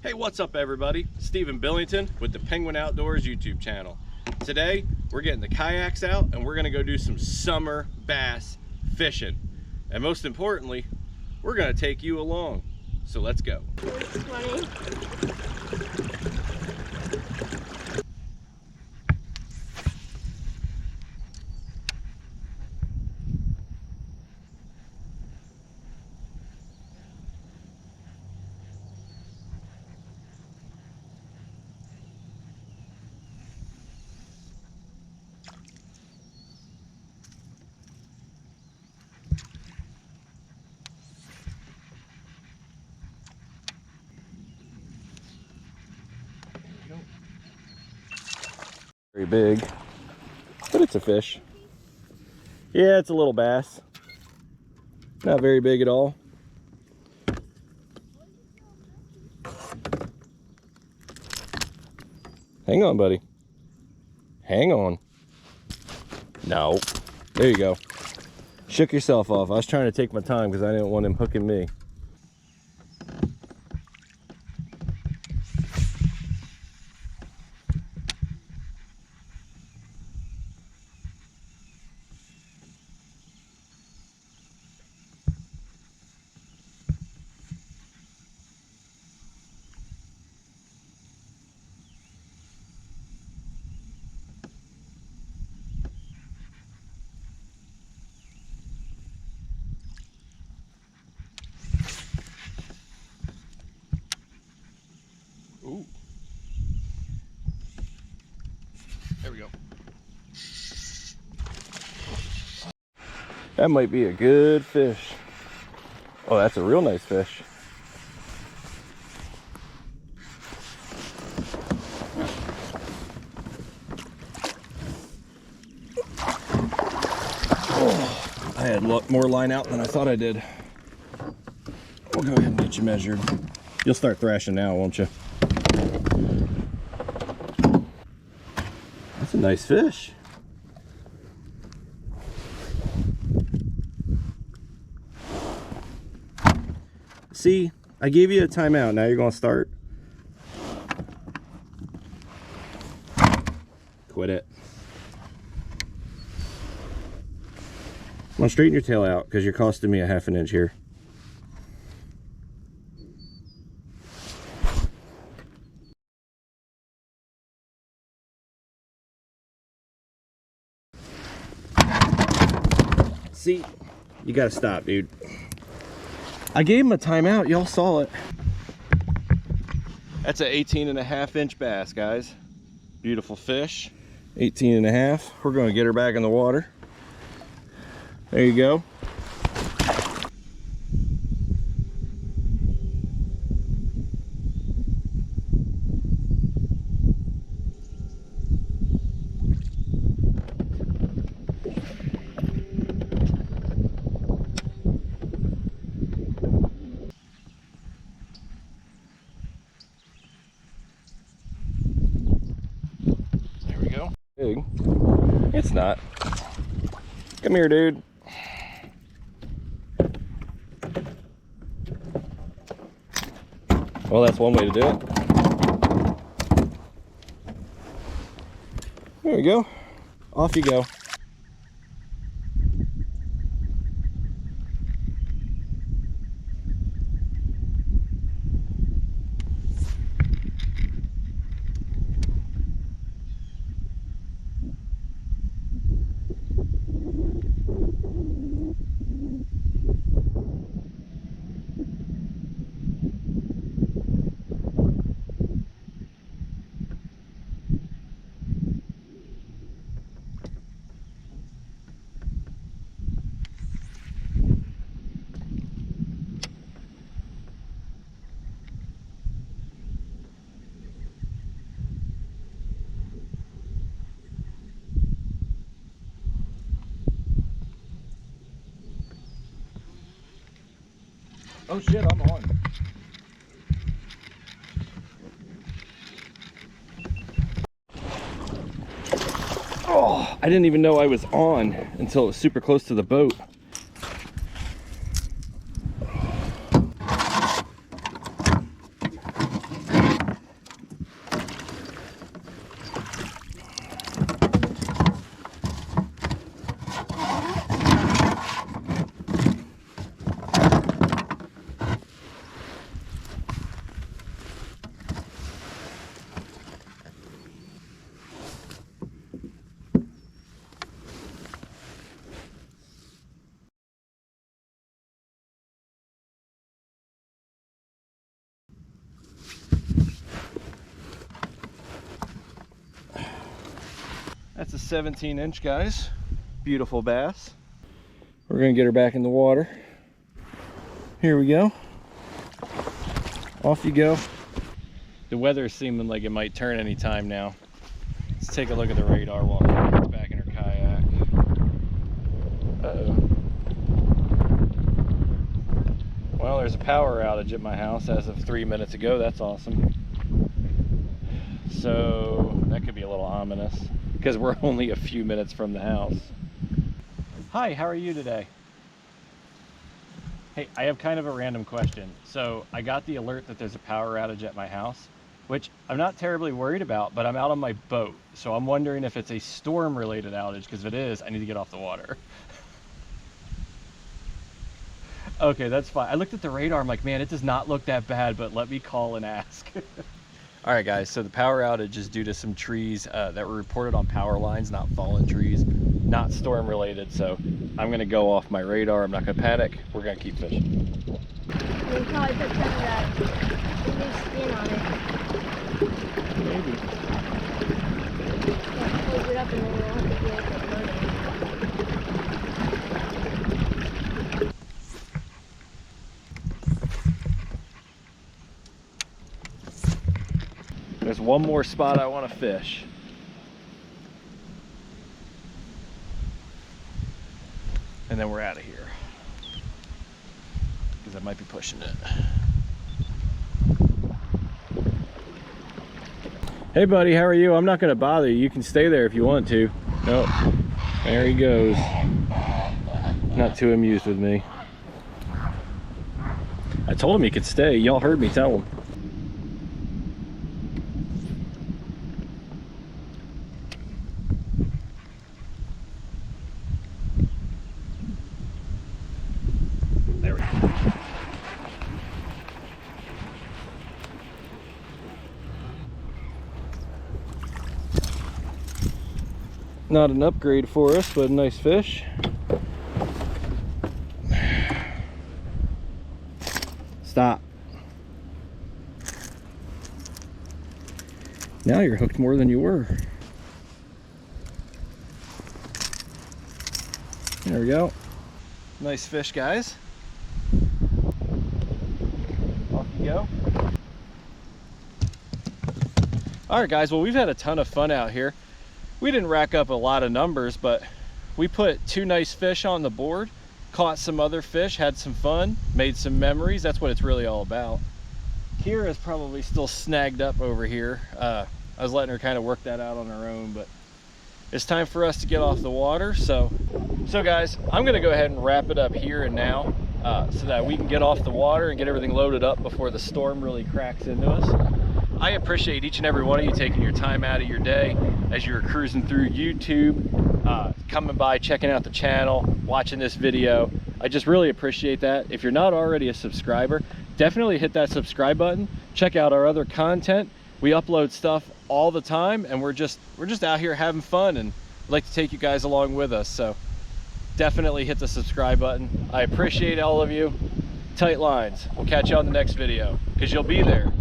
Hey, what's up everybody? Stephen Billington with the Penguin Outdoors YouTube channel. Today, we're getting the kayaks out and we're gonna go do some summer bass fishing. And most importantly, we're gonna take you along. So let's go. 20. Very big, but it's a fish. Yeah, it's a little bass. Not very big at all. Hang on, buddy. Hang on. No. There you go. Shook yourself off. I was trying to take my time because I didn't want him hooking me. Ooh. There we go. That might be a good fish. Oh, that's a real nice fish. Oh, I had more line out than I thought I did. We'll go ahead and get you measured. You'll start thrashing now, won't you? That's a nice fish. See, I gave you a timeout. Now you're going to start. Quit it. I'm going to straighten your tail out because you're costing me a ½ inch here. See, you gotta stop, dude. I gave him a timeout, y'all saw it. That's an 18.5 inch bass, guys. Beautiful fish, 18.5. We're gonna get her back in the water. There you go. Big. It's not. Come here, dude. Well, that's one way to do it. There you go. Off you go. Oh shit, I'm on. Oh, I didn't even know I was on until it was super close to the boat. That's a 17-inch, guys. Beautiful bass. We're gonna get her back in the water. Here we go. Off you go. The weather is seeming like it might turn any time now. Let's take a look at the radar while she gets back in her kayak. Uh-oh. Well, there's a power outage at my house as of 3 minutes ago. That's awesome. So that could be a little ominous because we're only a few minutes from the house. Hi, how are you today? Hey, I have kind of a random question. So I got the alert that there's a power outage at my house, which I'm not terribly worried about, but I'm out on my boat. So I'm wondering if it's a storm related outage, because if it is, I need to get off the water. Okay, that's fine. I looked at the radar, I'm like, man, it does not look that bad, but let me call and ask. All right, guys, so the power outage is due to some trees that were reported on power lines, not fallen trees, not storm related. So I'm gonna go off my radar. I'm not gonna panic. We're gonna keep fishing. We probably put some of that new skin on it. Maybe. Yeah, close it up and then we'll have to deal with it loading. There's one more spot I want to fish. And then we're out of here. Because I might be pushing it. Hey buddy, how are you? I'm not going to bother you. You can stay there if you want to. Nope. There he goes. Not too amused with me. I told him he could stay. Y'all heard me tell him. There we go. Not an upgrade for us, but a nice fish. Stop. Now you're hooked more than you were. There we go. Nice fish, guys. Off you go. All right, guys, well, we've had a ton of fun out here. We didn't rack up a lot of numbers, but we put 2 nice fish on the board, caught some other fish, had some fun, made some memories. That's what it's really all about. Kira's probably still snagged up over here. I was letting her kind of work that out on her own, but it's time for us to get off the water. So guys, I'm gonna go ahead and wrap it up here and now so that we can get off the water and get everything loaded up before the storm really cracks into us. I appreciate each and every one of you taking your time out of your day as you're cruising through YouTube, coming by, checking out the channel, watching this video. I just really appreciate that. If you're not already a subscriber, definitely hit that subscribe button. Check out our other content. We upload stuff all the time, and we're just out here having fun, and I'd like to take you guys along with us. So definitely hit the subscribe button. I appreciate all of you. Tight lines. We'll catch you on the next video because you'll be there.